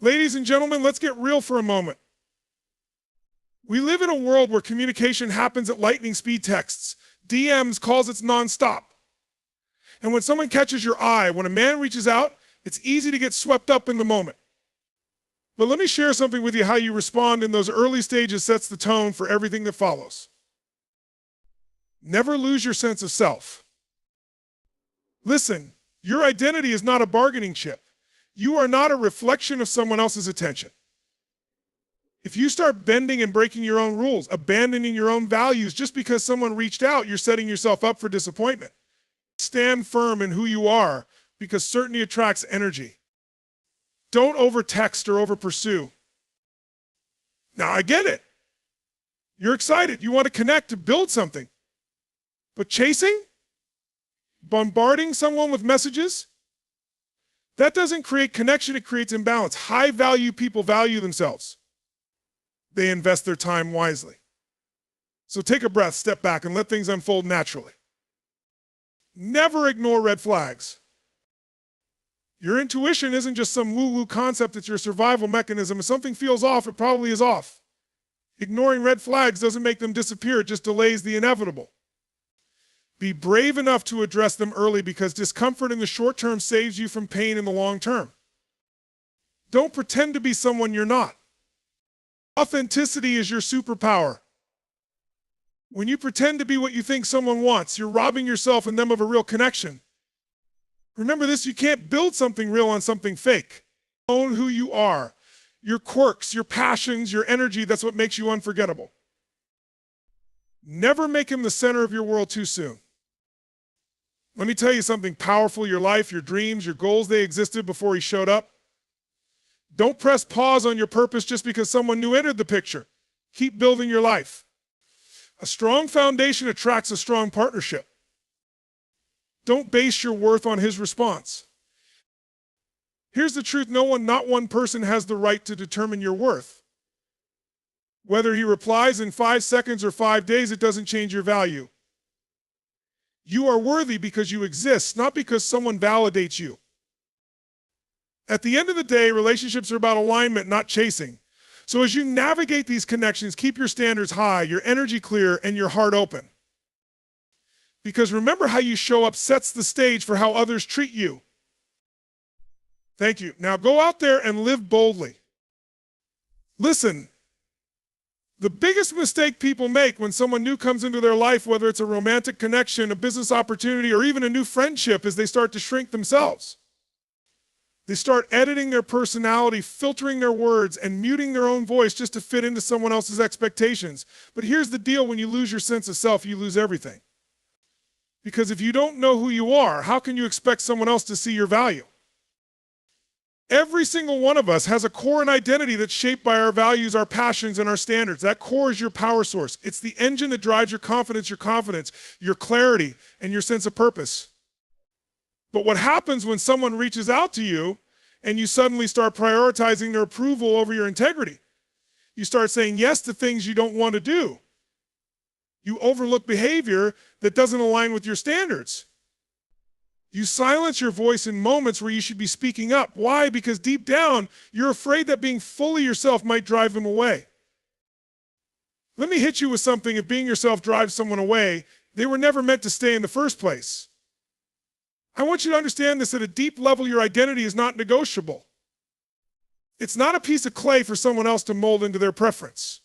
Ladies and gentlemen, let's get real for a moment. We live in a world where communication happens at lightning speed texts, DMs, calls, it's nonstop. And when someone catches your eye, when a man reaches out, it's easy to get swept up in the moment. But let me share something with you. How you respond in those early stages sets the tone for everything that follows. Never lose your sense of self. Listen, your identity is not a bargaining chip. You are not a reflection of someone else's attention. If you start bending and breaking your own rules, abandoning your own values just because someone reached out, you're setting yourself up for disappointment. Stand firm in who you are, because certainty attracts energy. Don't over-text or over-pursue. Now, I get it. You're excited. You want to connect, to build something. But chasing? Bombarding someone with messages? That doesn't create connection, it creates imbalance. High-value people value themselves. They invest their time wisely. So take a breath, step back, and let things unfold naturally. Never ignore red flags. Your intuition isn't just some woo-woo concept, it's your survival mechanism. If something feels off, it probably is off. Ignoring red flags doesn't make them disappear, it just delays the inevitable. Be brave enough to address them early, because discomfort in the short term saves you from pain in the long term. Don't pretend to be someone you're not. Authenticity is your superpower. When you pretend to be what you think someone wants, you're robbing yourself and them of a real connection. Remember this, you can't build something real on something fake. Own who you are, your quirks, your passions, your energy. That's what makes you unforgettable. Never make him the center of your world too soon. Let me tell you something powerful. Your life, your dreams, your goals, they existed before he showed up. Don't press pause on your purpose just because someone new entered the picture. Keep building your life. A strong foundation attracts a strong partnership. Don't base your worth on his response. Here's the truth, not one person has the right to determine your worth. Whether he replies in 5 seconds or 5 days, it doesn't change your value. You are worthy because you exist, not because someone validates you. At the end of the day, relationships are about alignment, not chasing. So as you navigate these connections, keep your standards high, your energy clear, and your heart open. Because remember, how you show up sets the stage for how others treat you. Thank you. Now go out there and live boldly. Listen, the biggest mistake people make when someone new comes into their life, whether it's a romantic connection, a business opportunity, or even a new friendship, is they start to shrink themselves. They start editing their personality, filtering their words, and muting their own voice just to fit into someone else's expectations. But here's the deal, when you lose your sense of self, you lose everything. Because if you don't know who you are, how can you expect someone else to see your value? Every single one of us has a core and identity that's shaped by our values, our passions, and our standards. That core is your power source. It's the engine that drives your confidence, your clarity, and your sense of purpose. But what happens when someone reaches out to you and you suddenly start prioritizing their approval over your integrity? You start saying yes to things you don't want to do. You overlook behavior that doesn't align with your standards. You silence your voice in moments where you should be speaking up. Why? Because deep down, you're afraid that being fully yourself might drive them away. Let me hit you with something. If being yourself drives someone away, they were never meant to stay in the first place. I want you to understand this: at a deep level, your identity is not negotiable. It's not a piece of clay for someone else to mold into their preference.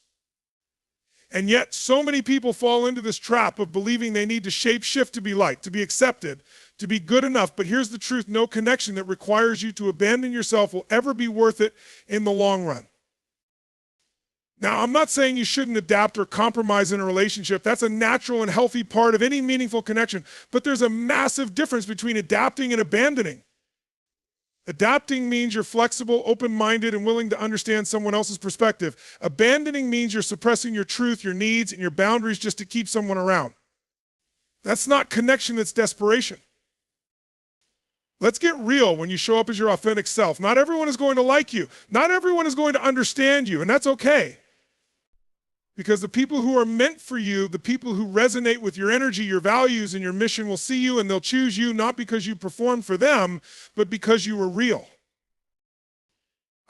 And yet, so many people fall into this trap of believing they need to shape-shift to be liked, to be accepted, to be good enough. But here's the truth: no connection that requires you to abandon yourself will ever be worth it in the long run. Now, I'm not saying you shouldn't adapt or compromise in a relationship. That's a natural and healthy part of any meaningful connection. But there's a massive difference between adapting and abandoning. Adapting means you're flexible, open-minded, and willing to understand someone else's perspective. Abandoning means you're suppressing your truth, your needs, and your boundaries just to keep someone around. That's not connection, that's desperation. Let's get real when you show up as your authentic self. Not everyone is going to like you. Not everyone is going to understand you, and that's okay. Because the people who are meant for you, the people who resonate with your energy, your values, and your mission will see you, and they'll choose you not because you performed for them, but because you were real.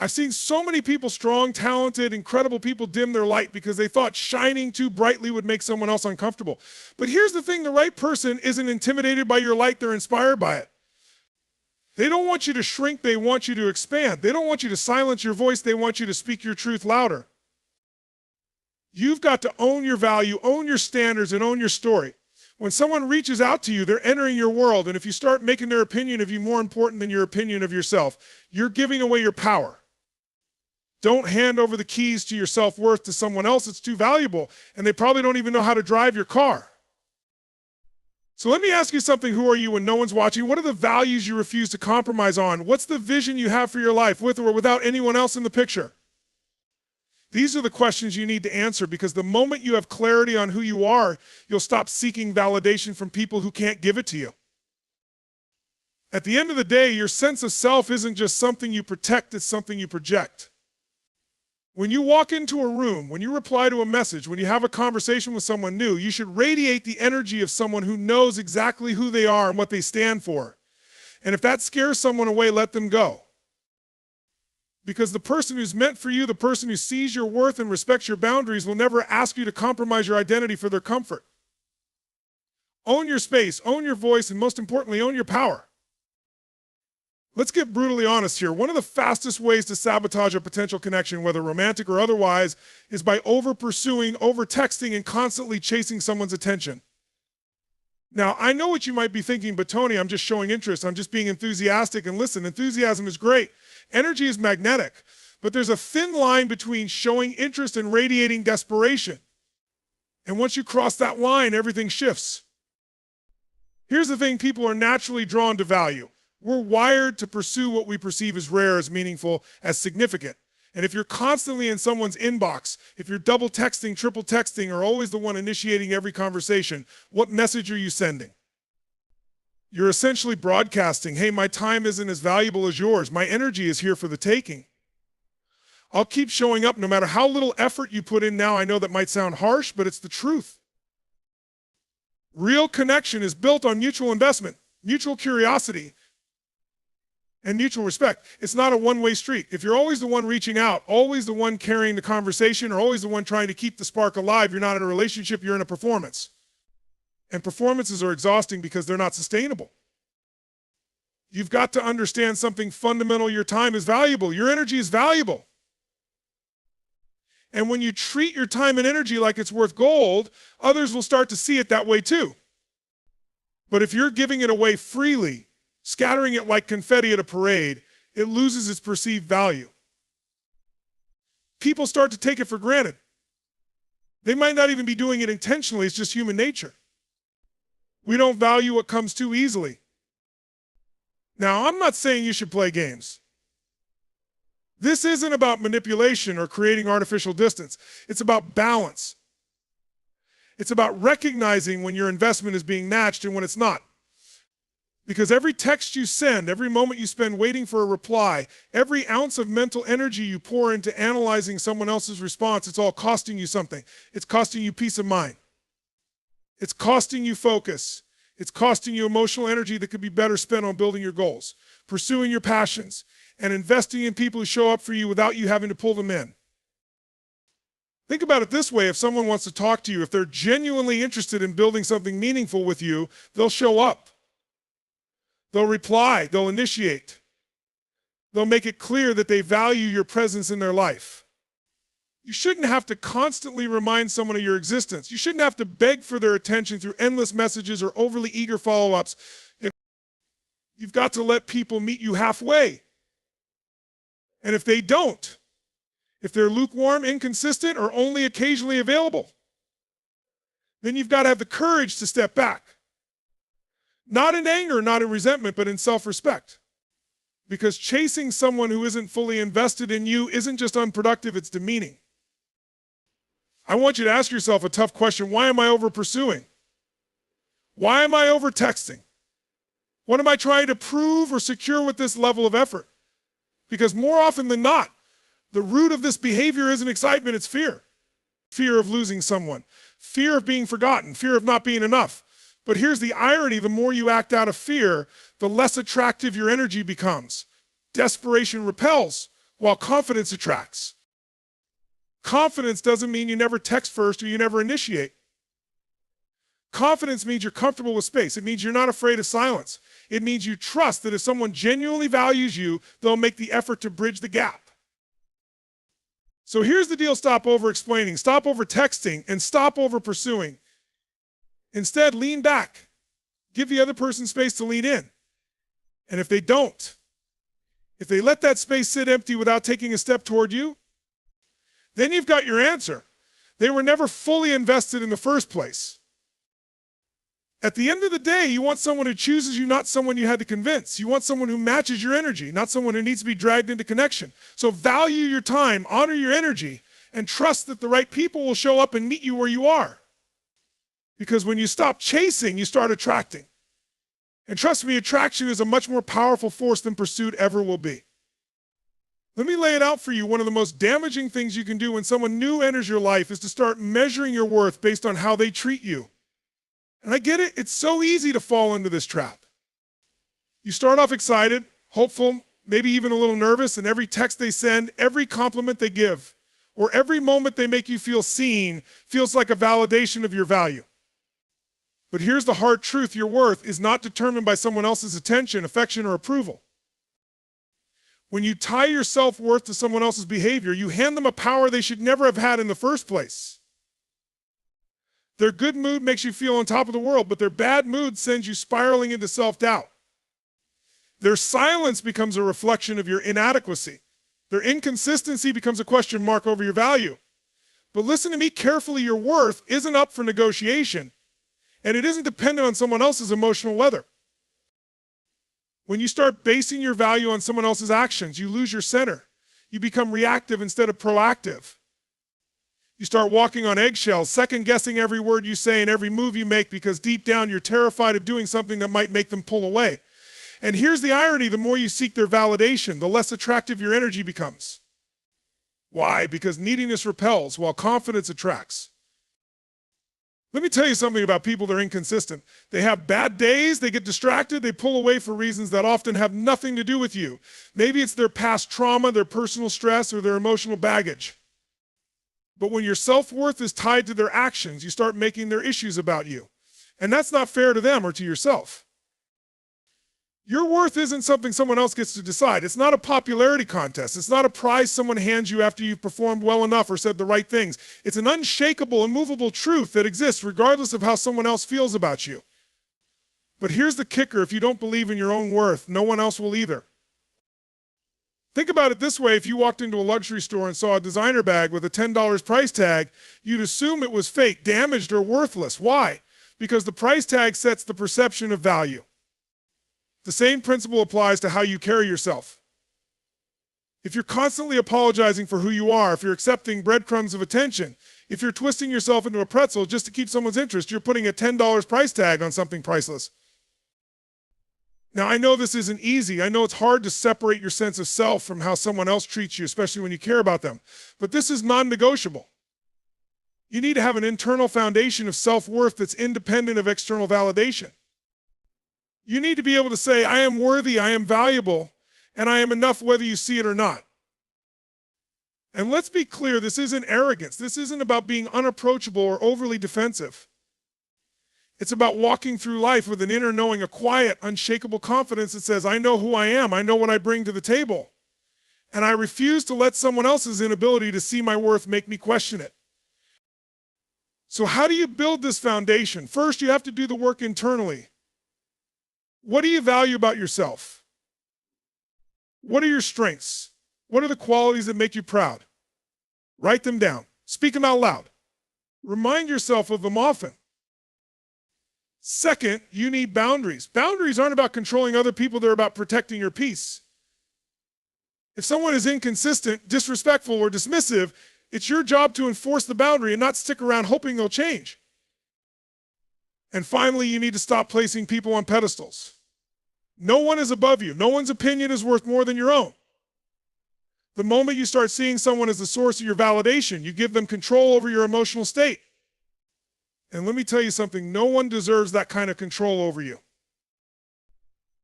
I've seen so many people, strong, talented, incredible people, dim their light because they thought shining too brightly would make someone else uncomfortable. But here's the thing, the right person isn't intimidated by your light, they're inspired by it. They don't want you to shrink, they want you to expand. They don't want you to silence your voice, they want you to speak your truth louder. You've got to own your value, own your standards, and own your story. When someone reaches out to you, they're entering your world, and if you start making their opinion of you more important than your opinion of yourself, you're giving away your power. Don't hand over the keys to your self-worth to someone else. It's too valuable, and they probably don't even know how to drive your car. So let me ask you something. Who are you when no one's watching? What are the values you refuse to compromise on? What's the vision you have for your life, with or without anyone else in the picture? These are the questions you need to answer, because the moment you have clarity on who you are, you'll stop seeking validation from people who can't give it to you. At the end of the day, your sense of self isn't just something you protect, it's something you project. When you walk into a room, when you reply to a message, when you have a conversation with someone new, you should radiate the energy of someone who knows exactly who they are and what they stand for. And if that scares someone away, let them go. Because the person who's meant for you, the person who sees your worth and respects your boundaries, will never ask you to compromise your identity for their comfort. Own your space, own your voice, and most importantly, own your power. Let's get brutally honest here. One of the fastest ways to sabotage a potential connection, whether romantic or otherwise, is by over-pursuing, over-texting, and constantly chasing someone's attention. Now, I know what you might be thinking, but Tony, I'm just showing interest. I'm just being enthusiastic. And listen, enthusiasm is great. Energy is magnetic. But there's a thin line between showing interest and radiating desperation. And once you cross that line, everything shifts. Here's the thing, people are naturally drawn to value. We're wired to pursue what we perceive as rare, as meaningful, as significant. And if you're constantly in someone's inbox, if you're double texting, triple texting, or always the one initiating every conversation, what message are you sending? You're essentially broadcasting, hey, my time isn't as valuable as yours. My energy is here for the taking. I'll keep showing up no matter how little effort you put in now. I know that might sound harsh, but it's the truth. Real connection is built on mutual investment, mutual curiosity, and mutual respect. It's not a one-way street. If you're always the one reaching out, always the one carrying the conversation, or always the one trying to keep the spark alive, you're not in a relationship, you're in a performance. And performances are exhausting because they're not sustainable. You've got to understand something fundamental. Your time is valuable. Your energy is valuable. And when you treat your time and energy like it's worth gold, others will start to see it that way too. But if you're giving it away freely, scattering it like confetti at a parade, it loses its perceived value. People start to take it for granted. They might not even be doing it intentionally, it's just human nature. We don't value what comes too easily. Now, I'm not saying you should play games. This isn't about manipulation or creating artificial distance. It's about balance. It's about recognizing when your investment is being matched and when it's not. Because every text you send, every moment you spend waiting for a reply, every ounce of mental energy you pour into analyzing someone else's response, it's all costing you something. It's costing you peace of mind. It's costing you focus. It's costing you emotional energy that could be better spent on building your goals, pursuing your passions, and investing in people who show up for you without you having to pull them in. Think about it this way. If someone wants to talk to you, if they're genuinely interested in building something meaningful with you, they'll show up. They'll reply, they'll initiate. They'll make it clear that they value your presence in their life. You shouldn't have to constantly remind someone of your existence. You shouldn't have to beg for their attention through endless messages or overly eager follow-ups. You've got to let people meet you halfway. And if they don't, if they're lukewarm, inconsistent, or only occasionally available, then you've got to have the courage to step back. Not in anger, not in resentment, but in self-respect. Because chasing someone who isn't fully invested in you isn't just unproductive, it's demeaning. I want you to ask yourself a tough question. Why am I over-pursuing? Why am I over-texting? What am I trying to prove or secure with this level of effort? Because more often than not, the root of this behavior isn't excitement, it's fear. Fear of losing someone, fear of being forgotten, fear of not being enough. But here's the irony, the more you act out of fear, the less attractive your energy becomes. Desperation repels, while confidence attracts. Confidence doesn't mean you never text first or you never initiate. Confidence means you're comfortable with space. It means you're not afraid of silence. It means you trust that if someone genuinely values you, they'll make the effort to bridge the gap. So here's the deal: stop over explaining, stop over texting, and stop over pursuing. Instead, lean back. Give the other person space to lean in. And if they don't, if they let that space sit empty without taking a step toward you, then you've got your answer. They were never fully invested in the first place. At the end of the day, you want someone who chooses you, not someone you had to convince. You want someone who matches your energy, not someone who needs to be dragged into connection. So value your time, honor your energy, and trust that the right people will show up and meet you where you are. Because when you stop chasing, you start attracting. And trust me, attraction is a much more powerful force than pursuit ever will be. Let me lay it out for you. One of the most damaging things you can do when someone new enters your life is to start measuring your worth based on how they treat you. And I get it, it's so easy to fall into this trap. You start off excited, hopeful, maybe even a little nervous, and every text they send, every compliment they give, or every moment they make you feel seen feels like a validation of your value. But here's the hard truth: your worth is not determined by someone else's attention, affection, or approval. When you tie your self-worth to someone else's behavior, you hand them a power they should never have had in the first place. Their good mood makes you feel on top of the world, but their bad mood sends you spiraling into self-doubt. Their silence becomes a reflection of your inadequacy. Their inconsistency becomes a question mark over your value. But listen to me carefully: your worth isn't up for negotiation, and it isn't dependent on someone else's emotional weather. When you start basing your value on someone else's actions, you lose your center. You become reactive instead of proactive. You start walking on eggshells, second-guessing every word you say and every move you make because deep down you're terrified of doing something that might make them pull away. And here's the irony: the more you seek their validation, the less attractive your energy becomes. Why? Because neediness repels while confidence attracts. Let me tell you something about people that are inconsistent. They have bad days, they get distracted, they pull away for reasons that often have nothing to do with you. Maybe it's their past trauma, their personal stress, or their emotional baggage. But when your self-worth is tied to their actions, you start making their issues about you. And that's not fair to them or to yourself. Your worth isn't something someone else gets to decide. It's not a popularity contest. It's not a prize someone hands you after you've performed well enough or said the right things. It's an unshakable, immovable truth that exists regardless of how someone else feels about you. But here's the kicker: if you don't believe in your own worth, no one else will either. Think about it this way: if you walked into a luxury store and saw a designer bag with a $10 price tag, you'd assume it was fake, damaged, or worthless. Why? Because the price tag sets the perception of value. The same principle applies to how you carry yourself. If you're constantly apologizing for who you are, if you're accepting breadcrumbs of attention, if you're twisting yourself into a pretzel just to keep someone's interest, you're putting a $10 price tag on something priceless. Now, I know this isn't easy. I know it's hard to separate your sense of self from how someone else treats you, especially when you care about them. But this is non-negotiable. You need to have an internal foundation of self-worth that's independent of external validation. You need to be able to say, I am worthy, I am valuable, and I am enough whether you see it or not. And let's be clear, this isn't arrogance. This isn't about being unapproachable or overly defensive. It's about walking through life with an inner knowing, a quiet, unshakable confidence that says, I know who I am, I know what I bring to the table, and I refuse to let someone else's inability to see my worth make me question it. So how do you build this foundation? First, you have to do the work internally. What do you value about yourself? What are your strengths? What are the qualities that make you proud? Write them down. Speak them out loud. Remind yourself of them often. Second, you need boundaries. Boundaries aren't about controlling other people, they're about protecting your peace. If someone is inconsistent, disrespectful, or dismissive, it's your job to enforce the boundary and not stick around hoping they'll change. And finally, you need to stop placing people on pedestals. No one is above you. No one's opinion is worth more than your own. The moment you start seeing someone as the source of your validation, you give them control over your emotional state. And let me tell you something, no one deserves that kind of control over you.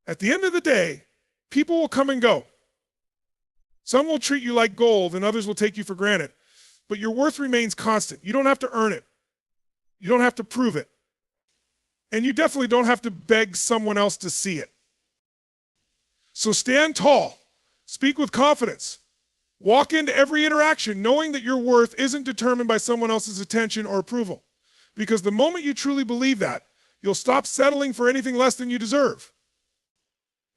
At the end of the day, people will come and go. Some will treat you like gold and others will take you for granted. But your worth remains constant. You don't have to earn it. You don't have to prove it. And you definitely don't have to beg someone else to see it. So stand tall. Speak with confidence. Walk into every interaction knowing that your worth isn't determined by someone else's attention or approval. Because the moment you truly believe that, you'll stop settling for anything less than you deserve.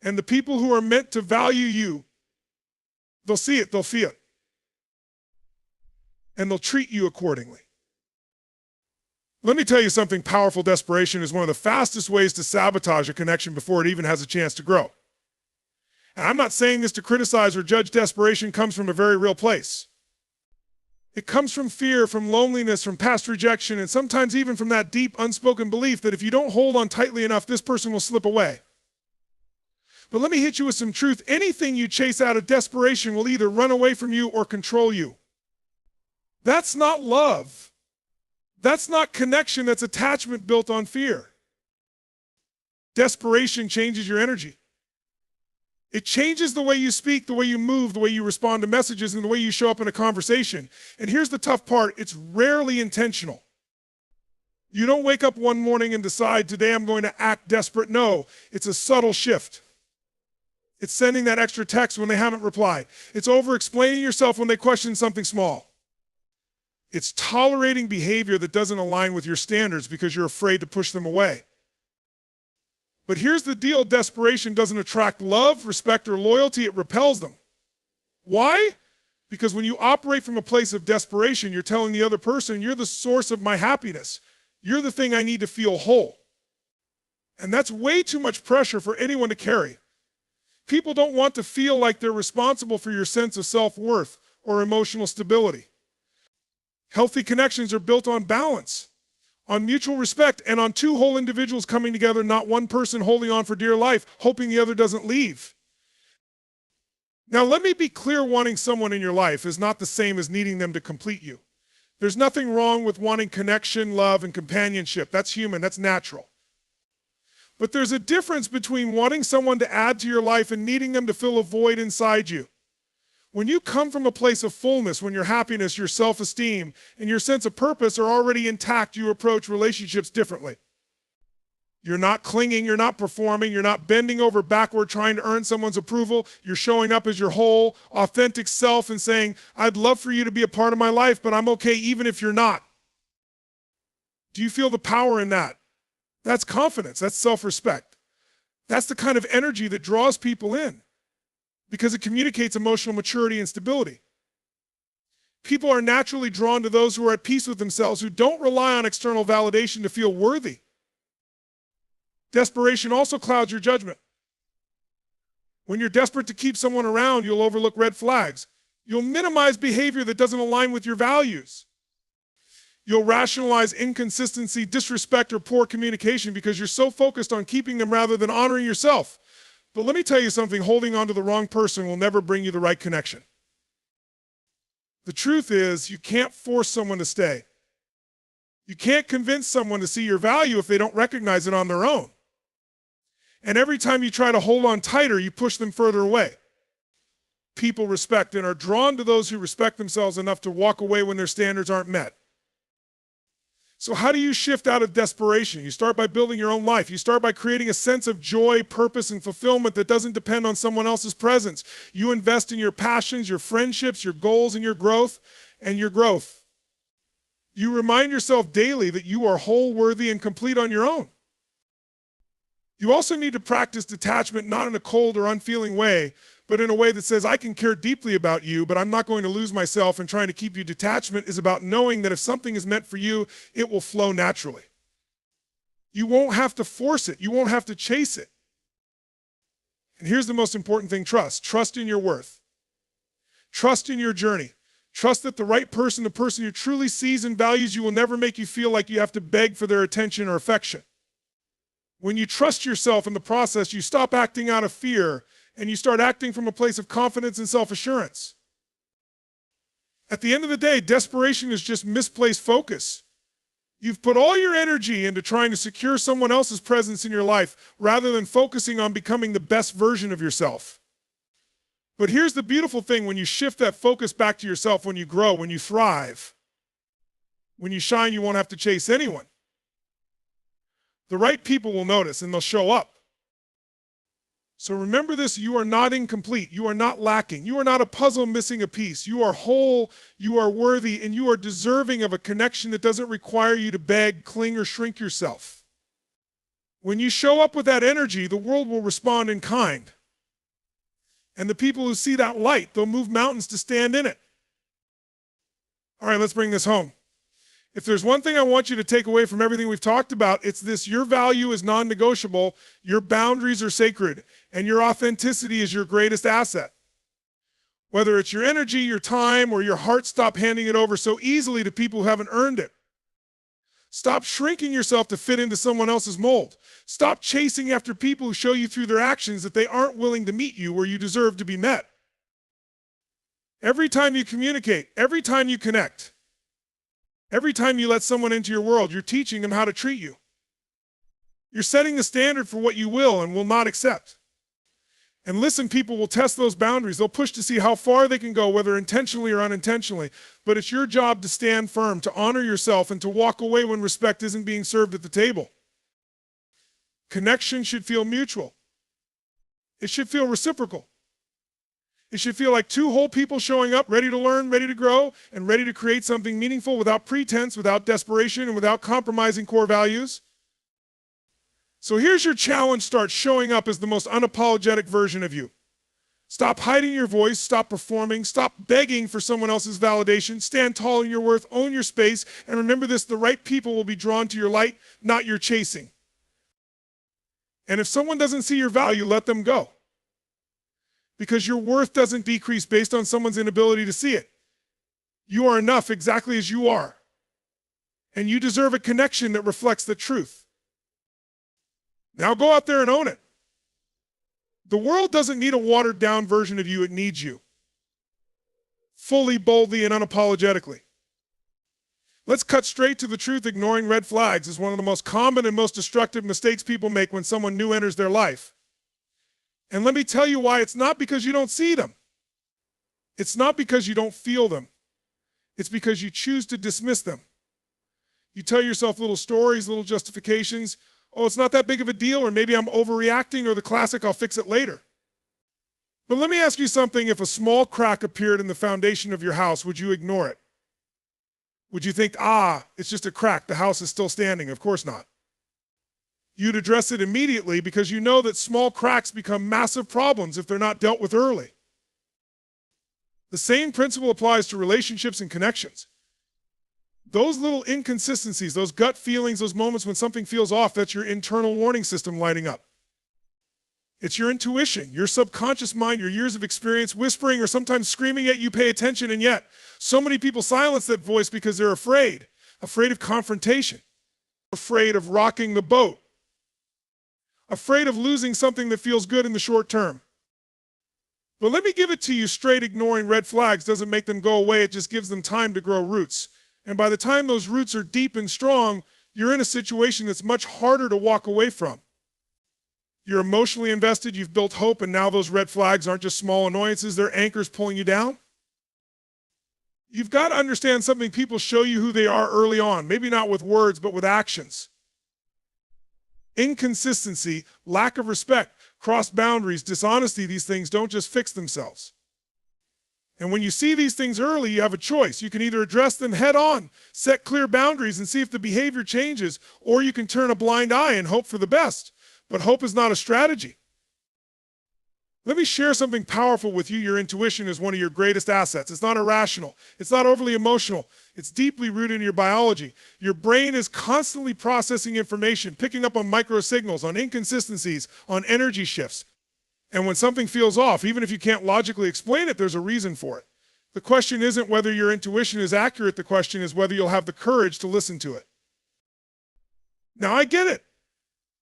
And the people who are meant to value you, they'll see it, they'll feel it. And they'll treat you accordingly. Let me tell you something powerful. Desperation is one of the fastest ways to sabotage a connection before it even has a chance to grow. And I'm not saying this to criticize or judge. Desperation comes from a very real place. It comes from fear, from loneliness, from past rejection, and sometimes even from that deep, unspoken belief that if you don't hold on tightly enough, this person will slip away. But let me hit you with some truth. Anything you chase out of desperation will either run away from you or control you. That's not love. That's not connection. That's attachment built on fear. Desperation changes your energy. It changes the way you speak, the way you move, the way you respond to messages, and the way you show up in a conversation. And here's the tough part. It's rarely intentional. You don't wake up one morning and decide, today I'm going to act desperate. No, it's a subtle shift. It's sending that extra text when they haven't replied. It's over-explaining yourself when they question something small. It's tolerating behavior that doesn't align with your standards because you're afraid to push them away. But here's the deal. Desperation doesn't attract love, respect, or loyalty. It repels them. Why? Because when you operate from a place of desperation, you're telling the other person, you're the source of my happiness. You're the thing I need to feel whole. And that's way too much pressure for anyone to carry. People don't want to feel like they're responsible for your sense of self-worth or emotional stability. Healthy connections are built on balance, on mutual respect, and on two whole individuals coming together, not one person holding on for dear life, hoping the other doesn't leave. Now, let me be clear, wanting someone in your life is not the same as needing them to complete you. There's nothing wrong with wanting connection, love, and companionship. That's human, that's natural. But there's a difference between wanting someone to add to your life and needing them to fill a void inside you. When you come from a place of fullness, when your happiness, your self-esteem, and your sense of purpose are already intact, you approach relationships differently. You're not clinging, you're not performing, you're not bending over backward trying to earn someone's approval. You're showing up as your whole, authentic self and saying, I'd love for you to be a part of my life, but I'm okay even if you're not. Do you feel the power in that? That's confidence, that's self-respect. That's the kind of energy that draws people in, because it communicates emotional maturity and stability. People are naturally drawn to those who are at peace with themselves, who don't rely on external validation to feel worthy. Desperation also clouds your judgment. When you're desperate to keep someone around, you'll overlook red flags. You'll minimize behavior that doesn't align with your values. You'll rationalize inconsistency, disrespect, or poor communication because you're so focused on keeping them rather than honoring yourself. But let me tell you something, holding on to the wrong person will never bring you the right connection. The truth is, you can't force someone to stay. You can't convince someone to see your value if they don't recognize it on their own. And every time you try to hold on tighter, you push them further away. People respect and are drawn to those who respect themselves enough to walk away when their standards aren't met. So how do you shift out of desperation? You start by building your own life. You start by creating a sense of joy, purpose, and fulfillment that doesn't depend on someone else's presence. You invest in your passions, your friendships, your goals, and your growth. You remind yourself daily that you are whole, worthy, and complete on your own. You also need to practice detachment, not in a cold or unfeeling way, but in a way that says, I can care deeply about you, but I'm not going to lose myself in trying to keep you. Detachment is about knowing that if something is meant for you, it will flow naturally. You won't have to force it. You won't have to chase it. And here's the most important thing, trust. Trust in your worth. Trust in your journey. Trust that the right person, the person who truly sees and values you, will never make you feel like you have to beg for their attention or affection. When you trust yourself in the process, you stop acting out of fear and you start acting from a place of confidence and self-assurance. At the end of the day, desperation is just misplaced focus. You've put all your energy into trying to secure someone else's presence in your life rather than focusing on becoming the best version of yourself. But here's the beautiful thing: when you shift that focus back to yourself, when you grow, when you thrive, when you shine, you won't have to chase anyone. The right people will notice and they'll show up. So remember this: you are not incomplete. You are not lacking. You are not a puzzle missing a piece. You are whole, you are worthy, and you are deserving of a connection that doesn't require you to beg, cling, or shrink yourself. When you show up with that energy, the world will respond in kind. And the people who see that light, they'll move mountains to stand in it. All right, let's bring this home. If there's one thing I want you to take away from everything we've talked about, it's this: your value is non-negotiable, your boundaries are sacred, and your authenticity is your greatest asset. Whether it's your energy, your time, or your heart, stop handing it over so easily to people who haven't earned it. Stop shrinking yourself to fit into someone else's mold. Stop chasing after people who show you through their actions that they aren't willing to meet you where you deserve to be met. Every time you communicate, every time you connect, every time you let someone into your world, you're teaching them how to treat you. You're setting the standard for what you will and will not accept. And listen, people will test those boundaries. They'll push to see how far they can go, whether intentionally or unintentionally. But it's your job to stand firm, to honor yourself, and to walk away when respect isn't being served at the table. Connection should feel mutual. It should feel reciprocal. It should feel like two whole people showing up, ready to learn, ready to grow, and ready to create something meaningful without pretense, without desperation, and without compromising core values. So here's your challenge: start showing up as the most unapologetic version of you. Stop hiding your voice, stop performing, stop begging for someone else's validation, stand tall in your worth, own your space, and remember this: the right people will be drawn to your light, not your chasing. And if someone doesn't see your value, let them go. Because your worth doesn't decrease based on someone's inability to see it. You are enough exactly as you are. And you deserve a connection that reflects the truth. Now go out there and own it. The world doesn't need a watered down version of you, it needs you. Fully, boldly, and unapologetically. Let's cut straight to the truth. Ignoring red flags is one of the most common and most destructive mistakes people make when someone new enters their life. And let me tell you why. It's not because you don't see them. It's not because you don't feel them. It's because you choose to dismiss them. You tell yourself little stories, little justifications. Oh, it's not that big of a deal, or maybe I'm overreacting, or the classic, I'll fix it later. But let me ask you something. If a small crack appeared in the foundation of your house, would you ignore it? Would you think, it's just a crack, the house is still standing? Of course not. You'd address it immediately, because you know that small cracks become massive problems if they're not dealt with early. The same principle applies to relationships and connections. Those little inconsistencies, those gut feelings, those moments when something feels off, that's your internal warning system lighting up. It's your intuition, your subconscious mind, your years of experience whispering or sometimes screaming at you, pay attention. And yet, so many people silence that voice because they're afraid of confrontation, afraid of rocking the boat, afraid of losing something that feels good in the short term. But let me give it to you straight: ignoring red flags doesn't make them go away, it just gives them time to grow roots. And by the time those roots are deep and strong, you're in a situation that's much harder to walk away from. You're emotionally invested, you've built hope, and now those red flags aren't just small annoyances, they're anchors pulling you down. You've got to understand something: people show you who they are early on, maybe not with words, but with actions. Inconsistency, lack of respect, crossed boundaries, dishonesty, these things don't just fix themselves. And when you see these things early, you have a choice. You can either address them head on, set clear boundaries, and see if the behavior changes, or you can turn a blind eye and hope for the best. But hope is not a strategy. Let me share something powerful with you. Your intuition is one of your greatest assets. It's not irrational. It's not overly emotional. It's deeply rooted in your biology. Your brain is constantly processing information, picking up on microsignals, on inconsistencies, on energy shifts. And when something feels off, even if you can't logically explain it, there's a reason for it. The question isn't whether your intuition is accurate. The question is whether you'll have the courage to listen to it. Now, I get it.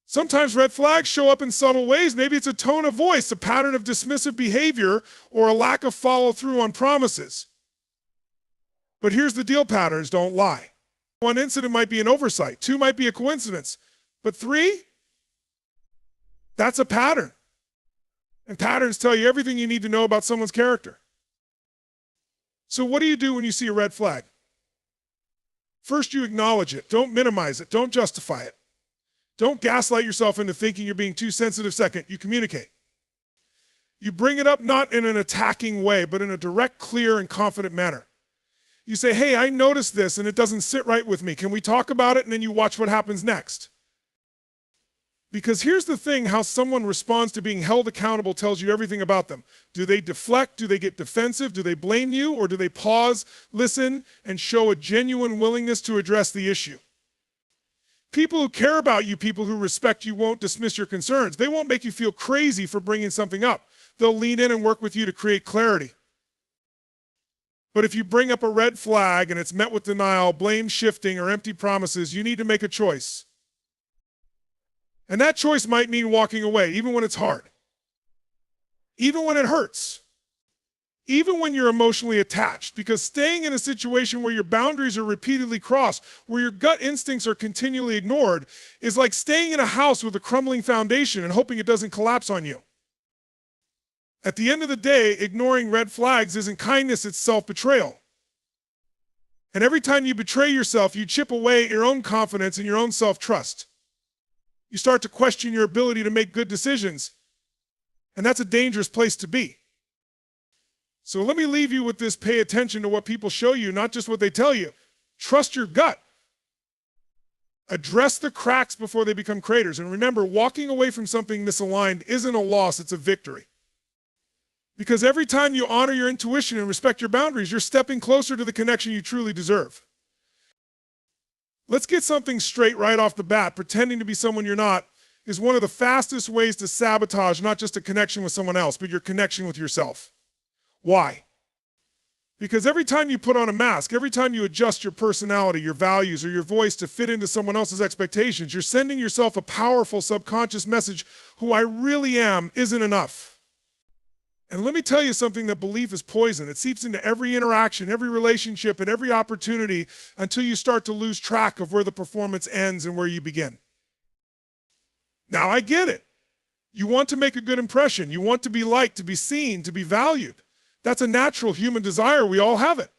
Sometimes red flags show up in subtle ways. Maybe it's a tone of voice, a pattern of dismissive behavior, or a lack of follow-through on promises. But here's the deal: patterns don't lie. One incident might be an oversight. Two might be a coincidence. But three? That's a pattern. And patterns tell you everything you need to know about someone's character. So what do you do when you see a red flag? First, you acknowledge it. Don't minimize it. Don't justify it. Don't gaslight yourself into thinking you're being too sensitive. Second, you communicate. You bring it up not in an attacking way, but in a direct, clear, and confident manner. You say, hey, I noticed this and it doesn't sit right with me. Can we talk about it? And then you watch what happens next. Because here's the thing, how someone responds to being held accountable tells you everything about them. Do they deflect? Do they get defensive? Do they blame you? Or do they pause, listen, and show a genuine willingness to address the issue? People who care about you, people who respect you, won't dismiss your concerns. They won't make you feel crazy for bringing something up. They'll lean in and work with you to create clarity. But if you bring up a red flag and it's met with denial, blame shifting, or empty promises, you need to make a choice. And that choice might mean walking away, even when it's hard. Even when it hurts. Even when you're emotionally attached. Because staying in a situation where your boundaries are repeatedly crossed, where your gut instincts are continually ignored, is like staying in a house with a crumbling foundation and hoping it doesn't collapse on you. At the end of the day, ignoring red flags isn't kindness, it's self-betrayal. And every time you betray yourself, you chip away at your own confidence and your own self-trust. You start to question your ability to make good decisions. And that's a dangerous place to be. So let me leave you with this: pay attention to what people show you, not just what they tell you. Trust your gut. Address the cracks before they become craters. And remember, walking away from something misaligned isn't a loss, it's a victory. Because every time you honor your intuition and respect your boundaries, you're stepping closer to the connection you truly deserve. Let's get something straight right off the bat. Pretending to be someone you're not is one of the fastest ways to sabotage not just a connection with someone else, but your connection with yourself. Why? Because every time you put on a mask, every time you adjust your personality, your values, or your voice to fit into someone else's expectations, you're sending yourself a powerful subconscious message: who I really am isn't enough. And let me tell you something, that belief is poison. It seeps into every interaction, every relationship, and every opportunity until you start to lose track of where the performance ends and where you begin. Now, I get it. You want to make a good impression. You want to be liked, to be seen, to be valued. That's a natural human desire. We all have it.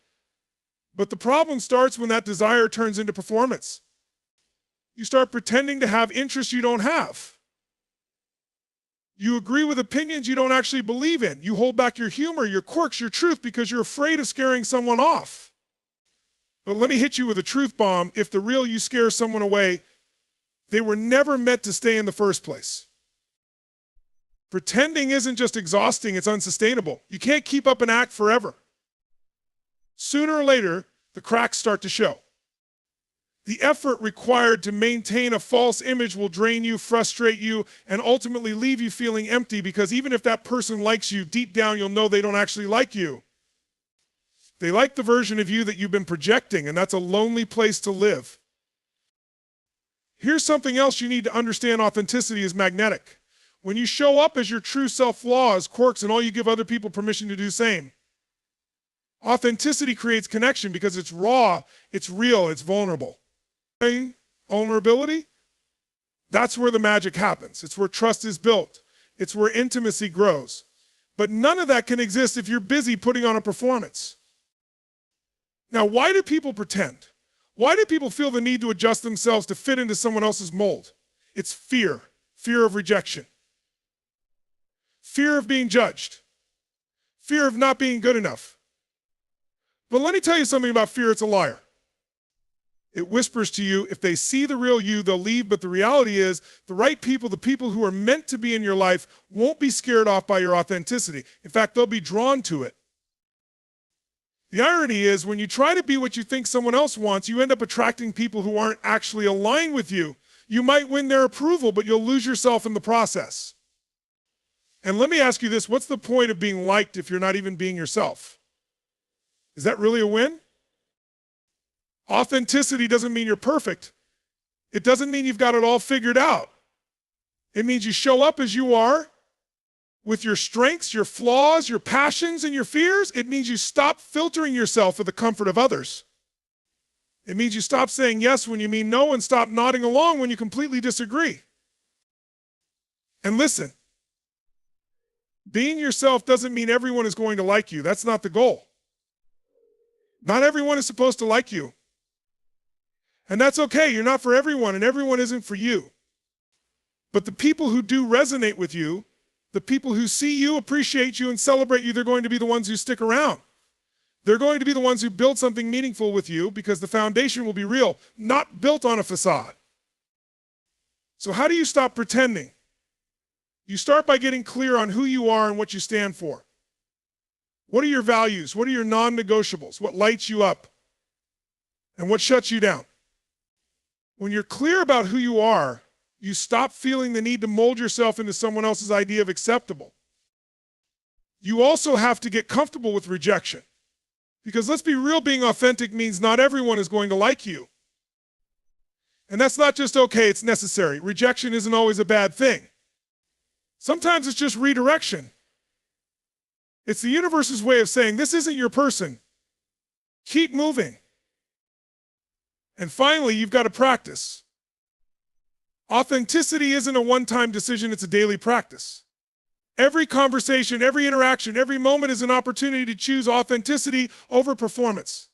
But the problem starts when that desire turns into performance. You start pretending to have interests you don't have. You agree with opinions you don't actually believe in. You hold back your humor, your quirks, your truth because you're afraid of scaring someone off. But let me hit you with a truth bomb. If the real you scares someone away, they were never meant to stay in the first place. Pretending isn't just exhausting, it's unsustainable. You can't keep up an act forever. Sooner or later, the cracks start to show. The effort required to maintain a false image will drain you, frustrate you, and ultimately leave you feeling empty, because even if that person likes you, deep down you'll know they don't actually like you. They like the version of you that you've been projecting, and that's a lonely place to live. Here's something else you need to understand: authenticity is magnetic. When you show up as your true self, flaws, quirks, and all, you give other people permission to do the same. Authenticity creates connection because it's raw, it's real, it's vulnerable. Vulnerability, that's where the magic happens. It's where trust is built. It's where intimacy grows. But none of that can exist if you're busy putting on a performance. Now, why do people pretend? Why do people feel the need to adjust themselves to fit into someone else's mold? It's fear. Fear of rejection. Fear of being judged. Fear of not being good enough. But let me tell you something about fear: it's a liar. It whispers to you, if they see the real you, they'll leave. But the reality is, the right people, the people who are meant to be in your life, won't be scared off by your authenticity. In fact, they'll be drawn to it. The irony is, when you try to be what you think someone else wants, you end up attracting people who aren't actually aligned with you. You might win their approval, but you'll lose yourself in the process. And let me ask you this: what's the point of being liked if you're not even being yourself? Is that really a win? Authenticity doesn't mean you're perfect. It doesn't mean you've got it all figured out. It means you show up as you are, with your strengths, your flaws, your passions, and your fears. It means you stop filtering yourself for the comfort of others. It means you stop saying yes when you mean no, and stop nodding along when you completely disagree. And listen, Being yourself doesn't mean everyone is going to like you. That's not the goal. Not everyone is supposed to like you. And that's okay. You're not for everyone, and everyone isn't for you. But the people who do resonate with you, the people who see you, appreciate you, and celebrate you, they're going to be the ones who stick around. They're going to be the ones who build something meaningful with you because the foundation will be real, not built on a facade. So how do you stop pretending? You start by getting clear on who you are and what you stand for. What are your values? What are your non-negotiables? What lights you up? And what shuts you down? When you're clear about who you are, you stop feeling the need to mold yourself into someone else's idea of acceptable. You also have to get comfortable with rejection. Because let's be real, being authentic means not everyone is going to like you. And that's not just okay, it's necessary. Rejection isn't always a bad thing. Sometimes it's just redirection. It's the universe's way of saying, this isn't your person. Keep moving. And finally, you've got to practice. Authenticity isn't a one-time decision, it's a daily practice. Every conversation, every interaction, every moment is an opportunity to choose authenticity over performance.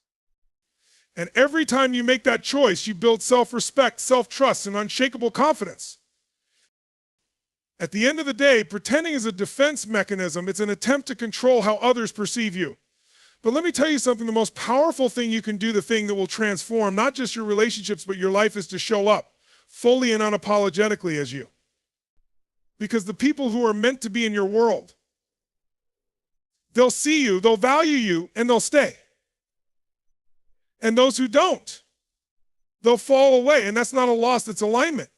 And every time you make that choice, you build self-respect, self-trust, and unshakable confidence. At the end of the day, pretending is a defense mechanism. It's an attempt to control how others perceive you. But let me tell you something, the most powerful thing you can do, the thing that will transform not just your relationships, but your life, is to show up fully and unapologetically as you. Because the people who are meant to be in your world, they'll see you, they'll value you, and they'll stay. And those who don't, they'll fall away. And that's not a loss, it's alignment.